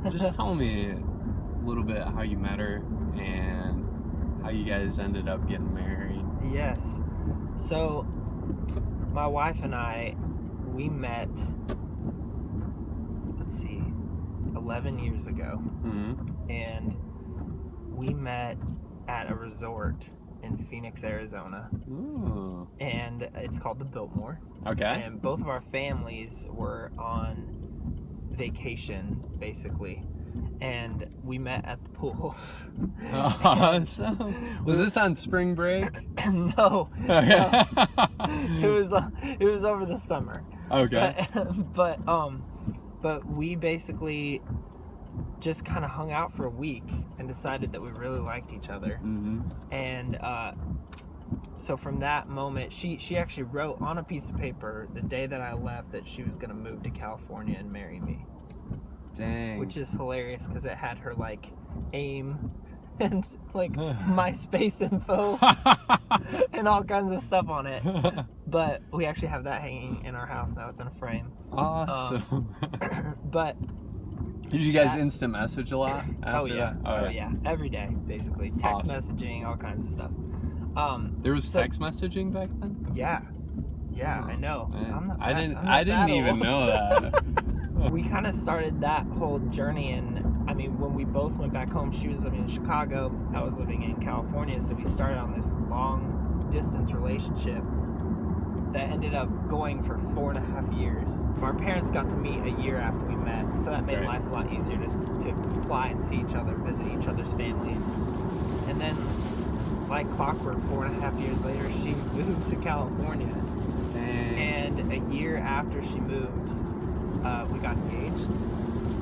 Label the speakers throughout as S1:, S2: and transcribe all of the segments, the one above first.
S1: Just tell me a little bit how you met her and how you guys ended up getting married.
S2: Yes. So, my wife and I, we met, 11 years ago.
S1: Mm-hmm.
S2: And we met at a resort in Phoenix, Arizona.
S1: Ooh.
S2: And it's called the Biltmore.
S1: Okay.
S2: And both of our families were on vacation, basically. And we met at the pool.
S1: Awesome. Was this on spring break?
S2: No.
S1: Okay.
S2: It was over the summer.
S1: Okay.
S2: But we basically just kind of hung out for a week and decided that we really liked each other.
S1: Mm-hmm.
S2: And so from that moment, she actually wrote on a piece of paper the day that I left that she was going to move to California and marry me.
S1: Dang.
S2: Which is hilarious because it had her like AIM and like MySpace info and all kinds of stuff on it. But we actually have that hanging in our house now. It's in a frame.
S1: Awesome.
S2: But
S1: did you guys instant message a lot after that?
S2: Oh yeah, every day basically. Text
S1: Awesome.
S2: messaging, all kinds of stuff.
S1: There was text messaging back then?
S2: Yeah, I know.
S1: I didn't even know that.
S2: We kind of started that whole journey, and I mean, when we both went back home, she was living in Chicago, I was living in California, so we started on this long distance relationship that ended up going for 4.5 years. Our parents got to meet a year after we met, so that made life a lot easier to fly and see each other, visit each other's families. And then, like clockwork, 4.5 years later, she moved to California.
S1: Dang.
S2: And a year after she moved, we got engaged,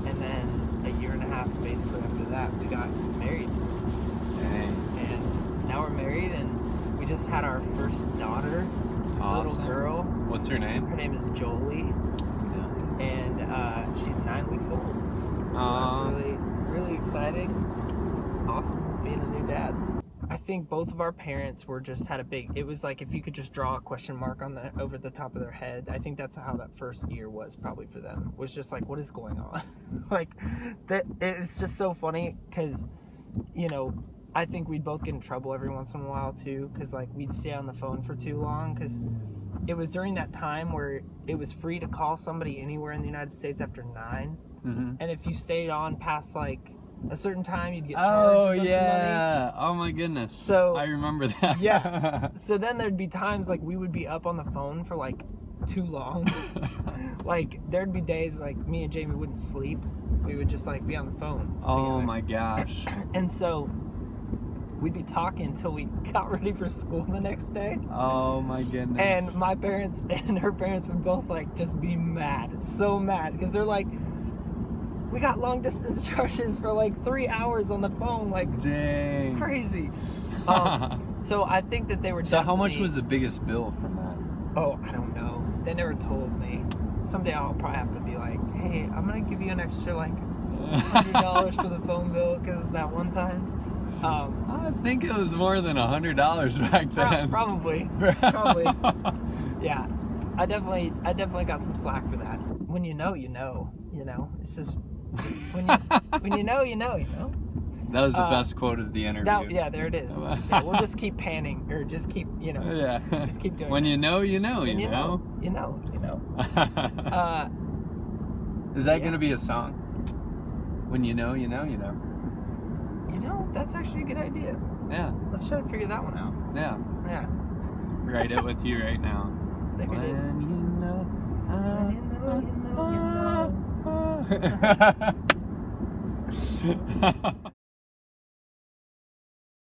S2: and then a year and a half basically after that we got married.
S1: Dang.
S2: And now we're married, and we just had our first daughter.
S1: Awesome.
S2: Little girl.
S1: What's her name?
S2: Her name is Jolie.
S1: Yeah.
S2: And she's 9 weeks old. So that's really, really exciting. It's awesome being a new dad. I think both of our parents it was like if you could just draw a question mark over the top of their head. I think that's how that first year was probably for them. Was just like, what is going on? Like that. It was just so funny because, I think we'd both get in trouble every once in a while too, because like we'd stay on the phone for too long, because it was during that time where it was free to call somebody anywhere in the United States after 9, and if you stayed on past like a certain time, you'd get charged a bunch of money.
S1: Oh my goodness.
S2: So
S1: I remember that.
S2: Yeah. So then there'd be times like we would be up on the phone for like too long. Like there'd be days like me and Jamie wouldn't sleep. We would just like be on the phone.
S1: Oh
S2: together.
S1: my gosh.
S2: And so we'd be talking until we got ready for school the next day.
S1: Oh my goodness.
S2: And my parents and her parents would both like just be mad, so mad, because they're like, we got long distance charges for like 3 hours on the phone, like
S1: dang,
S2: crazy. So I think that they were.
S1: So how much was the biggest bill from that?
S2: Oh, I don't know. They never told me. Someday I'll probably have to be like, hey, I'm gonna give you an extra like $100 for the phone bill because that one time.
S1: I think it was more than $100 back then.
S2: Probably. Yeah, I definitely got some slack for that. When you know, it's just when you know.
S1: That was the best quote of the interview.
S2: There it is. Yeah, we'll just keep panning, or just keep,
S1: Yeah.
S2: just keep doing.
S1: When
S2: that.
S1: you know, you know. Is that gonna be a song? When you know, you know.
S2: That's actually a good idea.
S1: Yeah.
S2: Let's try to figure that one out.
S1: Yeah.
S2: Yeah.
S1: Write it with you right now.
S2: There it is.
S1: When you know,
S2: When you know.